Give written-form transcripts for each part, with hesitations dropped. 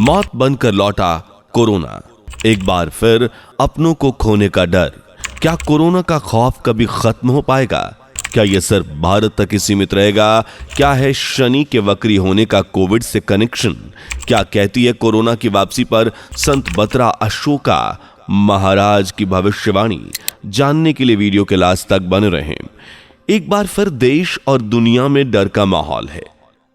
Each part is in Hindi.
मौत बनकर लौटा कोरोना, एक बार फिर अपनों को खोने का डर। क्या कोरोना का खौफ कभी खत्म हो पाएगा? क्या यह सिर्फ भारत तक ही सीमित रहेगा? क्या है शनि के वक्री होने का कोविड से कनेक्शन? क्या कहती है कोरोना की वापसी पर संत बत्रा अशोका महाराज की भविष्यवाणी? जानने के लिए वीडियो के लास्ट तक बने रहें। एक बार फिर देश और दुनिया में डर का माहौल है।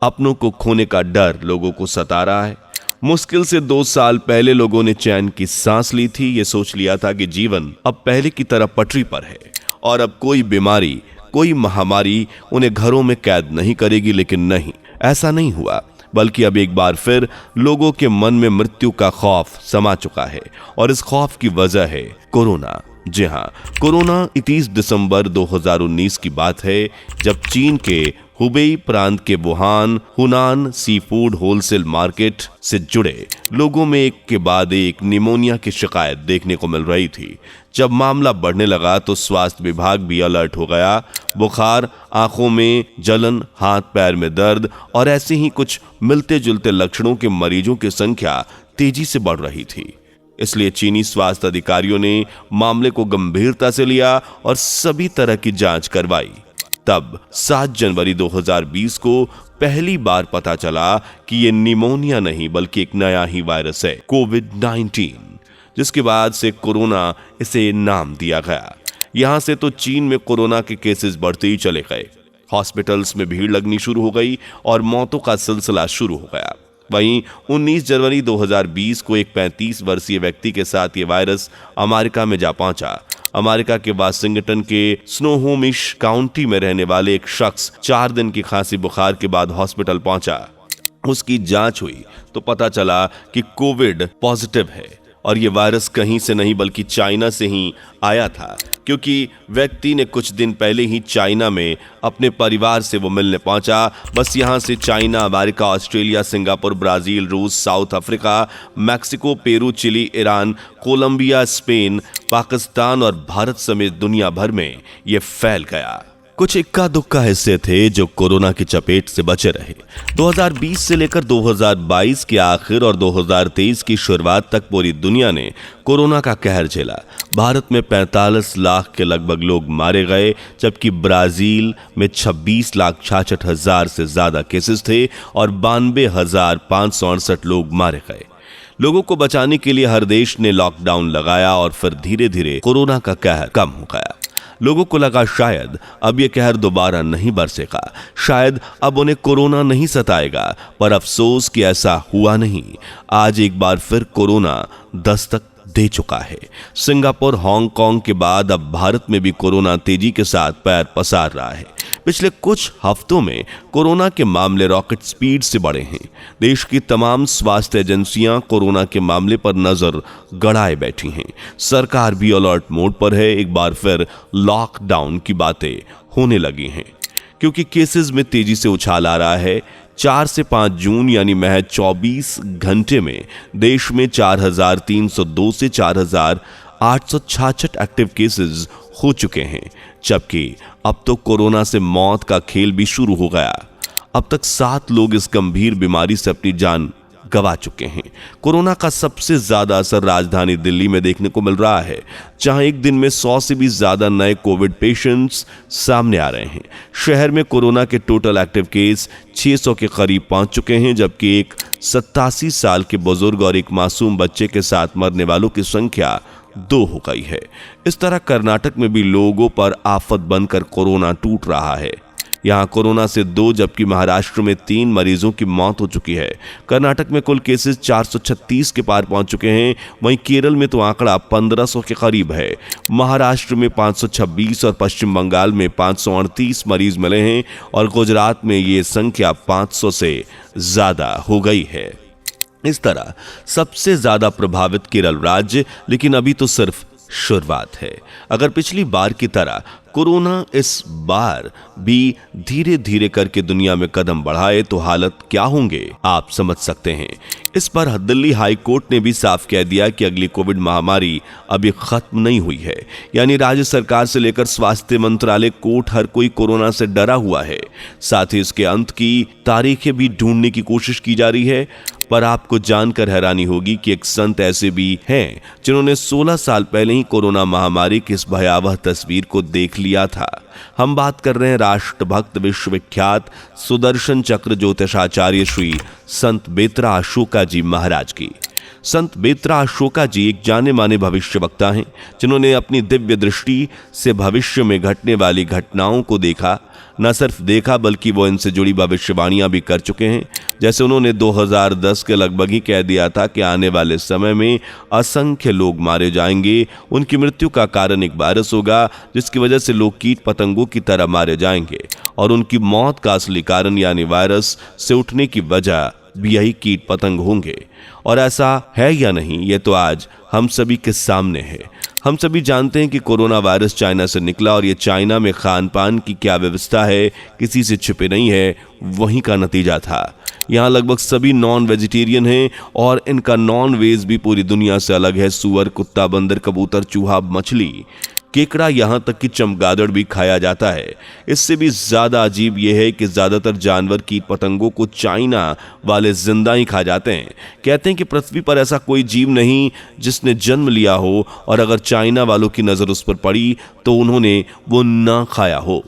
अपनों को खोने का डर लोगों को सता रहा है। मुश्किल से 2 साल पहले लोगों ने चैन की सांस ली थी। ये सोच लिया था कि जीवन अब पहले की तरह पटरी पर है और अब कोई बीमारी, कोई महामारी उन्हें घरों में कैद नहीं करेगी। लेकिन नहीं, ऐसा नहीं हुआ, बल्कि अब एक बार फिर लोगों के मन में मृत्यु का खौफ समा चुका है और इस खौफ की वजह है कोरोना। जी हां, कोरोना 31 दिसंबर 2019 की बात है, जब चीन के हुबेई प्रांत के वुहान हुनान सी फूड होलसेल मार्केट से जुड़े लोगों में एक के बाद एक निमोनिया की शिकायत देखने को मिल रही थी। जब मामला बढ़ने लगा तो स्वास्थ्य विभाग भी अलर्ट हो गया। बुखार, आंखों में जलन, हाथ पैर में दर्द और ऐसे ही कुछ मिलते जुलते लक्षणों के मरीजों की संख्या तेजी से बढ़ रही थी। इसलिए चीनी स्वास्थ्य अधिकारियों ने मामले को गंभीरता से लिया और सभी तरह की जांच करवाई। तब 7 जनवरी 2020 को पहली बार पता चला कि यह निमोनिया नहीं बल्कि एक नया ही वायरस है, कोविड-19, जिसके बाद से कोरोना इसे नाम दिया गया। यहां से तो चीन में कोरोना के केसेस बढ़ते ही चले गए। हॉस्पिटल्स में भीड़ लगनी शुरू हो गई और मौतों का सिलसिला शुरू हो गया। वहीं 19 जनवरी 2020 को एक 35 वर्षीय व्यक्ति के साथ ये वायरस अमेरिका में जा पहुंचा। अमेरिका के वाशिंगटन के स्नोहोमिश काउंटी में रहने वाले एक शख्स 4 दिन की खांसी बुखार के बाद हॉस्पिटल पहुंचा। उसकी जांच हुई तो पता चला कि कोविड पॉजिटिव है और ये वायरस कहीं से नहीं बल्कि चाइना से ही आया था, क्योंकि व्यक्ति ने कुछ दिन पहले ही चाइना में अपने परिवार से वो मिलने पहुंचा। बस यहां से China, America, Australia, Singapore, Brazil, रूस, South Africa, Mexico, Peru, Chile, Iran, Colombia, Spain, Pakistan और भारत समेत दुनिया भर में ये फैल गया। कुछ इक्का दुक्का हिस्से थे जो कोरोना की चपेट से बचे रहे। 2020 से लेकर 2022 के आखिर और 2023 की शुरुआत तक पूरी दुनिया ने कोरोना का कहर झेला। भारत में 45 लाख के लगभग लोग मारे गए, जबकि ब्राजील में 26,66,000 से ज्यादा केसेस थे और 92,568 लोग मारे गए। लोगों को बचाने के लिए हर देश ने लॉकडाउन लगाया और फिर धीरे धीरे कोरोना का कहर कम हो गया। लोगों को लगा शायद अब यह कहर दोबारा नहीं बरसेगा, शायद अब उन्हें कोरोना नहीं सताएगा, पर अफसोस कि ऐसा हुआ नहीं। आज एक बार फिर कोरोना दस्तक दे चुका है। सिंगापुर, हांगकांग के बाद अब भारत में भी कोरोना तेजी के साथ पैर पसार रहा है। पिछले कुछ हफ्तों में कोरोना के मामले रॉकेट स्पीड से बढ़े हैं। देश की तमाम स्वास्थ्य एजेंसियां कोरोना के मामले पर नजर गड़ाए बैठी हैं। सरकार भी अलर्ट मोड पर है। एक बार फिर लॉकडाउन की बातें होने लगी हैं, क्योंकि केसेस में तेजी से उछाल आ रहा है। 4 से 5 जून यानी महज 24 घंटे में देश में 4,302 से 4,866 एक्टिव केसेस हो चुके हैं, जबकि अब तो कोरोना से मौत का खेल भी शुरू हो गया। अब तक 7 लोग इस गंभीर बीमारी से अपनी जान गंवा चुके हैं। कोरोना का सबसे ज्यादा असर राजधानी दिल्ली में देखने को मिल रहा है, जहां एक दिन में 100 से भी ज्यादा नए कोविड पेशेंट्स सामने आ रहे हैं। शहर में कोरोना के टोटल एक्टिव केस 600 के करीब पहुंच चुके हैं, जबकि एक 87 साल के बुजुर्ग और एक मासूम बच्चे के साथ मरने वालों की संख्या 2 हो गई है। इस तरह कर्नाटक में भी लोगों पर आफत बनकर कोरोना टूट रहा है। यहां कोरोना से 2 जबकि महाराष्ट्र में 3 मरीजों की मौत हो चुकी है। कर्नाटक में कुल केसेस 436 के पार पहुंच चुके हैं। वहीं केरल में तो आंकड़ा 1500 के करीब है। महाराष्ट्र में 526 और पश्चिम बंगाल में 538 मरीज मिले हैं और गुजरात में ये संख्या 500 से ज्यादा हो गई है। इस तरह सबसे ज्यादा प्रभावित केरल राज्य, लेकिन अभी तो सिर्फ शुरुआत है। अगर पिछली बार की तरह कोरोना इस बार भी धीरे धीरे करके दुनिया में कदम बढ़ाए तो हालत क्या होंगे आप समझ सकते हैं। इस पर दिल्ली हाई कोर्ट ने भी साफ कह दिया कि अगली कोविड महामारी अभी खत्म नहीं हुई है। यानी राज्य सरकार से लेकर स्वास्थ्य मंत्रालय, कोर्ट, हर कोई कोरोना से डरा हुआ है। साथ ही इसके अंत की तारीखें भी ढूंढने की कोशिश की जा रही है। पर आपको जानकर हैरानी होगी कि एक संत ऐसे भी हैं जिन्होंने 16 साल पहले ही कोरोना महामारी की इस भयावह तस्वीर को देख लिया था। हम बात कर रहे हैं राष्ट्रभक्त विश्वविख्यात सुदर्शन चक्र ज्योतिषाचार्य श्री संत बेत्रा अशोका जी महाराज की। संत बेत्रा अशोका जी एक जाने माने भविष्यवक्ता हैं जिन्होंने अपनी दिव्य दृष्टि से भविष्य में घटने वाली घटनाओं को देखा। न सिर्फ देखा बल्कि वो इनसे जुड़ी भविष्यवाणियां भी कर चुके हैं। जैसे उन्होंने 2010 के लगभग ही कह दिया था कि आने वाले समय में असंख्य लोग मारे जाएंगे। उनकी मृत्यु का कारण एक वायरस होगा जिसकी वजह से लोग कीट पतंगों की तरह मारे जाएंगे और उनकी मौत का असली कारण यानी वायरस से उठने की वजह भी यही कीट पतंग होंगे। और ऐसा है या नहीं, ये तो आज हम सभी के सामने है। हम सभी जानते हैं कि कोरोना वायरस चाइना से निकला और ये चाइना में खान पान की क्या व्यवस्था है किसी से छिपे नहीं है, वहीं का नतीजा था। यहाँ लगभग सभी नॉन वेजिटेरियन हैं और इनका नॉन वेज भी पूरी दुनिया से अलग है। सुअर, कुत्ता, बंदर, कबूतर, चूहा, मछली, केकड़ा, यहाँ तक कि चमगादड़ भी खाया जाता है। इससे भी ज्यादा अजीब यह है कि ज्यादातर जानवर कीट पतंगों को चाइना वाले जिंदा ही खा जाते हैं। कहते हैं कि पृथ्वी पर ऐसा कोई जीव नहीं जिसने जन्म लिया हो और अगर चाइना वालों की नजर उस पर पड़ी तो उन्होंने वो ना खाया हो,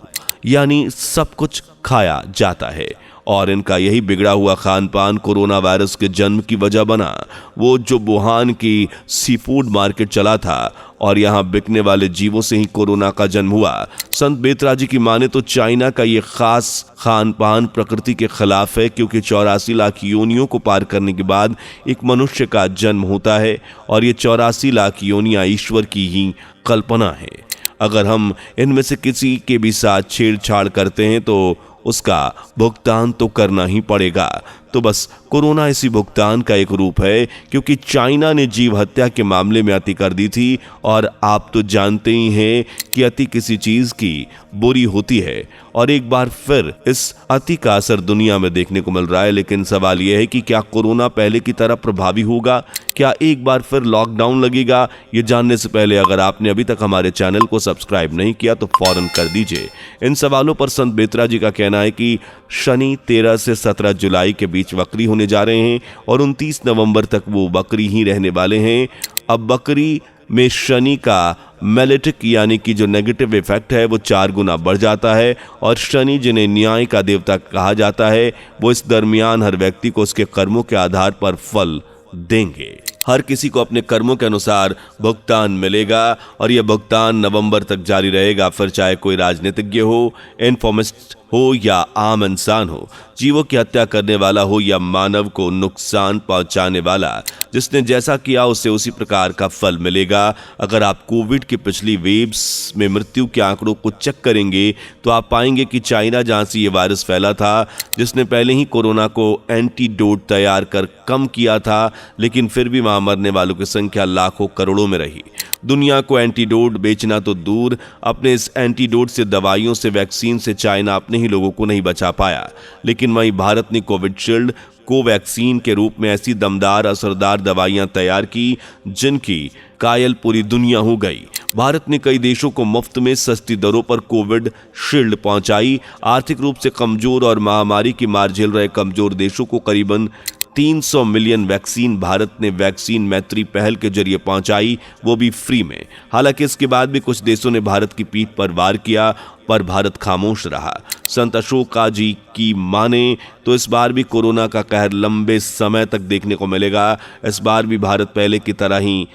यानी सब कुछ खाया जाता है। और इनका यही बिगड़ा हुआ खान पान कोरोना वायरस के जन्म की वजह बना। वो जो वुहान की सी फूड मार्केट चला था और यहाँ बिकने वाले जीवों से ही कोरोना का जन्म हुआ। संत बेत्रा जी की माने तो चाइना का ये खास खान पान प्रकृति के खिलाफ है, क्योंकि 84 लाख योनियों को पार करने के बाद एक मनुष्य का जन्म होता है और ये 84 लाख योनियां ईश्वर की ही कल्पना है। अगर हम इनमें से किसी के भी साथ छेड़छाड़ करते हैं तो उसका भुगतान तो करना ही पड़ेगा। तो बस कोरोना इसी भुगतान का एक रूप है, क्योंकि चाइना ने जीव हत्या के मामले में अति कर दी थी और आप तो जानते ही हैं कि अति किसी चीज की बुरी होती है और एक बार फिर इस अति का असर दुनिया में देखने को मिल रहा है। लेकिन सवाल यह है कि क्या कोरोना पहले की तरह प्रभावी होगा, क्या एक बार फिर लॉकडाउन लगेगा? ये जानने से पहले अगर आपने अभी तक हमारे चैनल को सब्सक्राइब नहीं किया तो फौरन कर दीजिए। इन सवालों पर संत बेत्रा जी का कहना है कि शनि 13 से 17 जुलाई के बीच वक्री होने जा रहे हैं और 29 नवंबर तक वो वक्री ही रहने वाले हैं। अब वक्री में शनि का मैलेटिक यानी कि जो नेगेटिव इफेक्ट है वो 4 गुना बढ़ जाता है और शनि जिन्हें न्याय का देवता कहा जाता है वो इस दरमियान हर व्यक्ति को उसके कर्मों के आधार पर फल देंगे। हर किसी को अपने कर्मों के अनुसार भुगतान मिलेगा और यह भुगतान नवंबर तक जारी रहेगा। फिर चाहे कोई राजनीतिज्ञ हो, इन्फॉर्मिस्ट हो या आम इंसान हो, जीवों की हत्या करने वाला हो या मानव को नुकसान पहुंचाने वाला, जिसने जैसा किया उसे उसी प्रकार का फल मिलेगा। अगर आप कोविड की पिछली वेव्स में मृत्यु के आंकड़ों को चेक करेंगे तो आप पाएंगे कि चाइना जहां से ये वायरस फैला था, जिसने पहले ही कोरोना को एंटीडोट तैयार कर कम किया था, लेकिन फिर भी वहां मरने वालों की संख्या लाखों करोड़ों में रही। दुनिया को एंटीडोट बेचना तो दूर, अपने इस एंटीडोट से, दवाइयों से, वैक्सीन से चाइना अपने ही लोगों को नहीं बचा पाया। लेकिन वहीं भारत ने कोविशील्ड, कोवैक्सीन के रूप में ऐसी दमदार असरदार दवाइयां तैयार की जिनकी कायल पूरी दुनिया हो गई। भारत ने कई देशों को मुफ्त में सस्ती दरों पर कोविड शील्ड पहुंचाई। आर्थिक रूप से कमजोर और महामारी की मार झेल रहे कमजोर देशों को करीबन 300 मिलियन वैक्सीन भारत ने वैक्सीन मैत्री पहल के जरिए पहुंचाई, वो भी फ्री में। हालांकि इसके बाद भी कुछ देशों ने भारत की पीठ पर वार किया, पर भारत खामोश रहा। संत अशोका जी की माने तो इस बार भी कोरोना का कहर लंबे समय तक देखने को मिलेगा। इस बार भी भारत पहले की तरह ही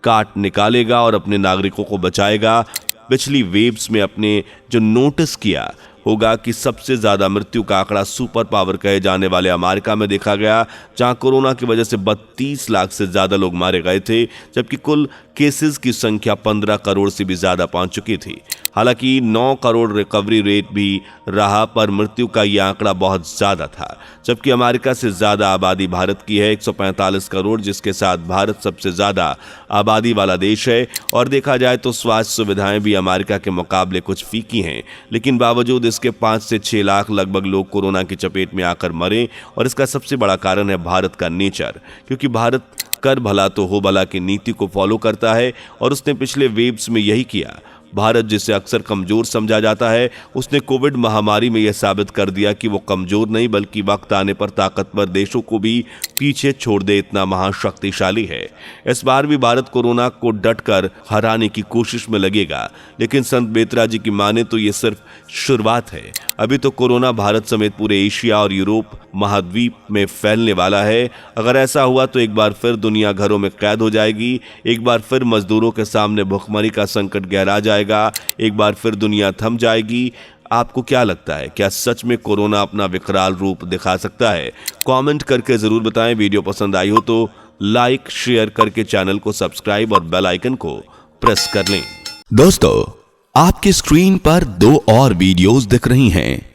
काट निकालेगा और अपने नागरिकों को बचाएगा। पिछली वेव्स में अपने जो नोटिस किया होगा कि सबसे ज्यादा मृत्यु का आंकड़ा सुपर पावर कहे जाने वाले अमेरिका में देखा गया, जहां कोरोना की वजह से 32 लाख से ज्यादा लोग मारे गए थे, जबकि कुल केसेस की संख्या 15 करोड़ से भी ज्यादा पहुंच चुकी थी। हालांकि 9 करोड़ रिकवरी रेट भी रहा, पर मृत्यु का यह आंकड़ा बहुत ज्यादा था। जबकि अमेरिका से ज्यादा आबादी भारत की है, 145 करोड़, जिसके साथ भारत सबसे ज्यादा आबादी वाला देश है। और देखा जाए तो स्वास्थ्य सुविधाएं भी अमेरिका के मुकाबले कुछ फीकी हैं, लेकिन बावजूद इसके 5 से 6 लाख लगभग लोग कोरोना की चपेट में आकर मरे। और इसका सबसे बड़ा कारण है भारत का नेचर, क्योंकि भारत कर भला तो हो भला की नीति को फॉलो करता है और उसने पिछले वेव्स में यही किया। भारत जिसे अक्सर कमजोर समझा जाता है, उसने कोविड महामारी में यह साबित कर दिया कि वो कमजोर नहीं बल्कि वक्त आने पर ताकतवर देशों को भी पीछे छोड़ दे इतना महाशक्तिशाली है। इस बार भी भारत कोरोना को डटकर हराने की कोशिश में लगेगा, लेकिन संत बेत्रा जी की माने तो ये सिर्फ शुरुआत है। अभी तो कोरोना भारत समेत पूरे एशिया और यूरोप महाद्वीप में फैलने वाला है। अगर ऐसा हुआ तो एक बार फिर दुनिया घरों में कैद हो जाएगी, एक बार फिर मजदूरों के सामने भुखमरी का संकट गहरा जाएगा, एक बार फिर दुनिया थम जाएगी। आपको क्या लगता है, क्या सच में कोरोना अपना विकराल रूप दिखा सकता है? कमेंट करके जरूर बताएं। वीडियो पसंद आई हो तो लाइक शेयर करके चैनल को सब्सक्राइब और बेल आइकन को प्रेस कर लें। दोस्तों, आपकी स्क्रीन पर 2 और वीडियोस दिख रही हैं,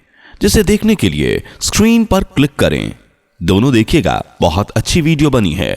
जिसे देखने के लिए स्क्रीन पर क्लिक करें। दोनों देखिएगा, बहुत अच्छी वीडियो बनी है।